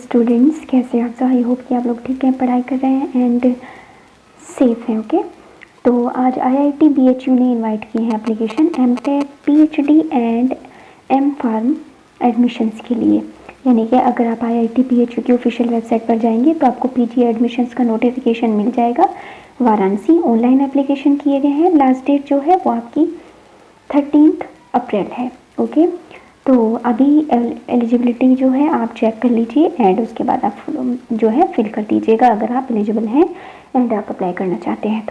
Students, कैसे हैं आप सब। आई होप कि आप लोग ठीक हैं, पढ़ाई कर रहे हैं एंड सेफ हैं। ओके, तो आज आईआईटी बीएचयू ने इनवाइट की है application MTech PhD and M Pharm admissions के लिए। यानी कि अगर आप आईआईटी बीएचयू की ऑफिशियल वेबसाइट पर जाएंगे तो आपको पीजी एडमिशन्स का नोटिफिकेशन मिल जाएगा। वाराणसी ऑनलाइन एप्लीकेशन किए गए हैं। लास्ट डेट जो है वो आपकी 13 अप्रैल है। ओके, तो अभी एलिजिबिलिटी जो है आप चेक कर लीजिए एंड उसके बाद आप जो है फिल कर दीजिएगा अगर आप एलिजिबल हैं एंड आप अप्लाई करना चाहते हैं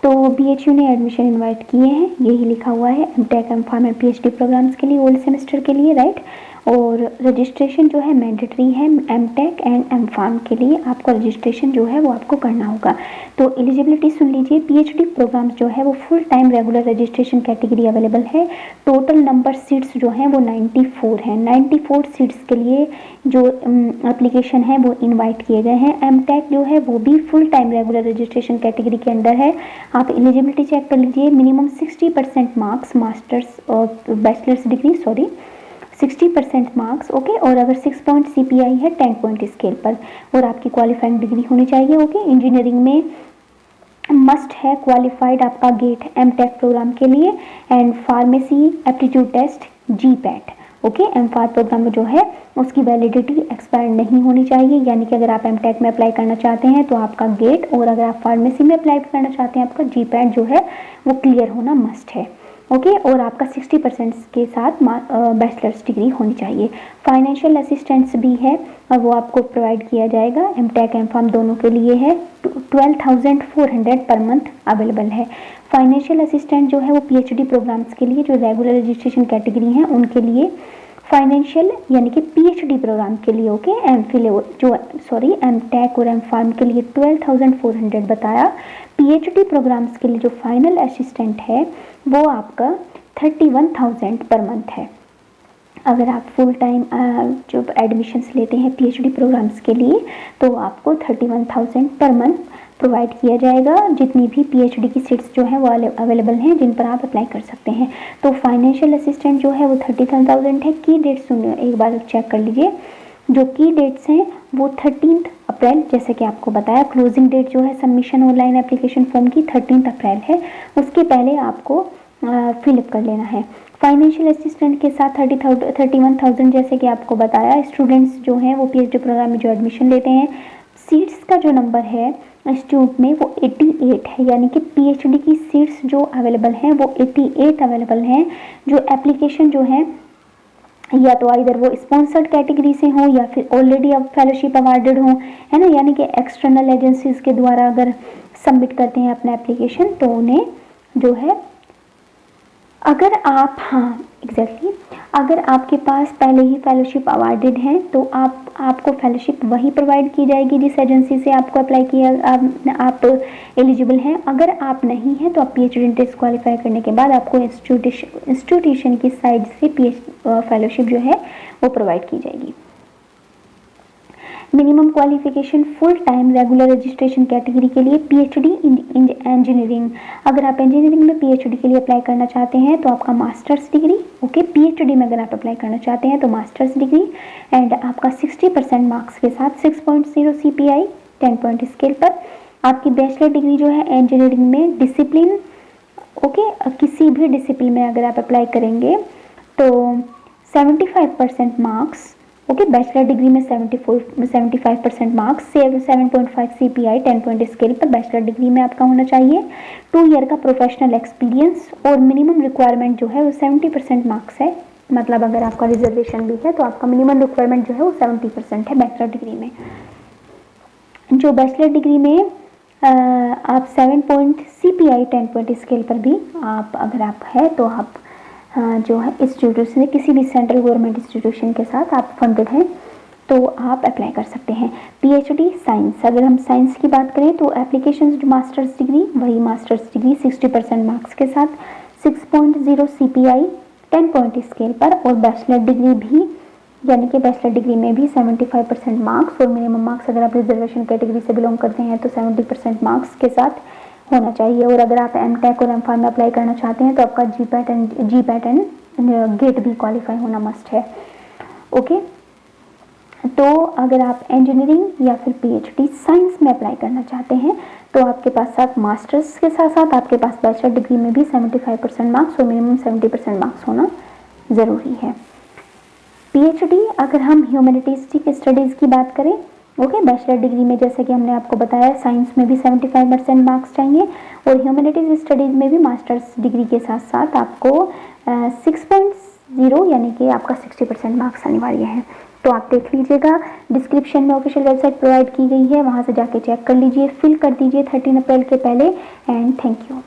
तो बीएचयू ने एडमिशन इनवाइट किए हैं। यही लिखा हुआ है MTech M Pharm and PhD programmes के लिए ओल्ड सेमेस्टर के लिए, राइट। और रजिस्ट्रेशन जो है मैंडेटरी है एमटेक एंड एम फार्म के लिए। आपको रजिस्ट्रेशन जो है वो आपको करना होगा। तो एलिजिबिलिटी सुन लीजिए। पीएचडी प्रोग्राम्स जो है वो full time regular registration category available है। टोटल नंबर सीट्स जो हैं वो 94 हैं। 94 सीट्स के लिए जो एप्लीकेशन है वो इनवाइट किए गए हैं। एमटेक जो है वो भी full time regular registration category के अंदर है। आप एलिजिबिलिटी चेक कर लीजिए। मिनिमम 60% मार्क्स, मास्टर्स और बैचलर्स डिग्री 60% मार्क्स, ओके। और अगर 6 पॉइंट सीपीआई है 10 पॉइंट स्केल पर और आपकी क्वालिफाइंग डिग्री होनी चाहिए, ओके। इंजीनियरिंग में मस्ट है क्वालिफाइड आपका गेट एमटेक प्रोग्राम के लिए and pharmacy aptitude test GPAT, okay. MPharm program में जो है उसकी वैलिडिटी एक्सपायर नहीं होनी चाहिए। यानी कि अगर आप एमटेक में अप्लाई करना चाहते हैं तो आपका गेट, और अगर आप फार्मेसी में अप्लाई करना चाहते हैं आपका जीपैट जो है वो क्लियर होना मस्ट है, ओके। और आपका 60% के साथ बैचलर्स डिग्री होनी चाहिए। फाइनेंशियल असिस्टेंस भी है और वो आपको प्रोवाइड किया जाएगा। एमटेक एम फार्म दोनों के लिए है। 12,400 पर मंथ अवेलेबल है। फाइनेंशियल असिस्टेंट जो है वो पीएचडी प्रोग्राम्स के लिए जो रेगुलर रजिस्ट्रेशन कैटेगरी हैं उनके लिए फाइनेंशियल यानी कि पीएचडी प्रोग्राम के लिए, ओके। एमटेक और एम फार्म के लिए 12,400 बताया। पीएचडी प्रोग्राम्स के लिए जो फाइनल असिस्टेंट है वो आपका 31,000 पर मंथ है। अगर आप फुल टाइम जो एडमिशन्स लेते हैं पीएचडी प्रोग्राम्स के लिए तो आपको 31,000 पर मंथ प्रोवाइड किया जाएगा। जितनी भी पीएचडी की सीट्स जो हैं वो अवेलेबल हैं जिन पर आप अप्लाई कर सकते हैं। तो फाइनेंशियल असिस्टेंट जो है वो 31,000 है। की डेट सुनिए, एक बार चेक कर लीजिए। जो की डेट्स हैं वो 13 अप्रैल, जैसे कि आपको बताया। क्लोजिंग डेट जो है सबमिशन ऑनलाइन एप्लीकेशन फॉर्म की 13 अप्रैल है। उसके पहले आपको फिलअप कर लेना है। फाइनेंशियल असिस्टेंट के साथ 31,000 जैसे कि आपको बताया। स्टूडेंट्स जो हैं वो पीएचडी प्रोग्राम में जो एडमिशन लेते हैं, सीट्स का जो नंबर है इंस्टीट्यूट में वो 88 है। यानी कि पीएचडी की सीट्स जो अवेलेबल हैं वो 88 अवेलेबल हैं। जो एप्लीकेशन जो है या तो इधर वो स्पॉन्सर्ड कैटेगरी से हो या फिर ऑलरेडी अब फेलोशिप अवार्डेड हो, है ना। यानी कि एक्सटर्नल एजेंसीज के द्वारा अगर सबमिट करते हैं अपना एप्लीकेशन तो उन्हें जो है अगर आप अगर आपके पास पहले ही फेलोशिप अवार्डेड है तो आपको फेलोशिप वही प्रोवाइड की जाएगी जिस एजेंसी से आपको अप्लाई किया आप एलिजिबल हैं। अगर आप नहीं हैं तो आप पीएचडी टेस्ट क्वालिफाई करने के बाद आपको इंस्टीट्यूशन की साइड से फेलोशिप जो है वो प्रोवाइड की जाएगी। Minimum qualification full time regular registration category के लिए पीएचडी इन इंजीनियरिंग। अगर आप इंजीनियरिंग में पीएचडी के लिए अप्लाई करना चाहते हैं तो आपका मास्टर्स डिग्री, ओके। पीएचडी में अगर आप अप्लाई करना चाहते हैं तो मास्टर्स डिग्री एंड आपका 60% मार्क्स के साथ 6.0 सीपीआई 10 पॉइंट स्केल पर। आपकी बैचलर डिग्री जो है इंजीनियरिंग में डिसिप्लिन, ओके। किसी भी डिसिप्लिन में अगर आप अप्लाई करेंगे तो 75% मार्क्स, ओके। बैचलर डिग्री में 75% मार्क्स, 7.5 सीपीआई 10 पॉइंट स्केल पर बैचलर डिग्री में आपका होना चाहिए। 2 ईयर का प्रोफेशनल एक्सपीरियंस और मिनिमम रिक्वायरमेंट जो है वो 70% मार्क्स है। मतलब अगर आपका रिजर्वेशन भी है तो आपका मिनिमम रिक्वायरमेंट जो है वो 70% है बैचलर डिग्री में। जो बैचलर डिग्री में आप 7 पॉइंट सीपीआई 10 पॉइंट स्केल पर भी आप अगर आप है तो आप जो है इंस्टीट्यूशन किसी भी सेंट्रल गवर्नमेंट इंस्टीट्यूशन के साथ आप फंडेड हैं तो आप अप्लाई कर सकते हैं। पीएचडी साइंस, अगर हम साइंस की बात करें तो एप्लीकेशन मास्टर्स डिग्री, वही मास्टर्स डिग्री 60% मार्क्स के साथ 6.0 सीपीआई 10 पॉइंट स्केल पर। और बैचलर डिग्री भी यानी कि बैचलर डिग्री में भी 75% मार्क्स और मिनिमम मार्क्स अगर आप रिजर्वेशन कैटेगरी से बिलोंग करते हैं तो 70% मार्क्स के साथ होना चाहिए। और अगर आप एमटेक और एमफार्म में अप्लाई करना चाहते हैं तो आपका जीपैट एंड गेट भी क्वालिफाई होना मस्ट है, ओके। तो अगर आप इंजीनियरिंग या फिर पीएचडी साइंस में अप्लाई करना चाहते हैं तो आपके पास साथ मास्टर्स के साथ साथ आपके पास बैचलर डिग्री में भी 75% मार्क्स और मिनिमम 70% मार्क्स होना ज़रूरी है। पीएचडी अगर हम ह्यूमैनिटीज़ स्टडीज़ की बात करें, ओके, बैचलर डिग्री में जैसे कि हमने आपको बताया साइंस में भी 75% मार्क्स चाहिए और ह्यूमैनिटीज़ स्टडीज़ में भी मास्टर्स डिग्री के साथ साथ आपको 6.0 यानी कि आपका 60% मार्क्स अनिवार्य है। तो आप देख लीजिएगा, डिस्क्रिप्शन में ऑफिशियल वेबसाइट प्रोवाइड की गई है, वहाँ से जाके चेक कर लीजिए, फिल कर दीजिए 13 अप्रैल के पहले। And thank you.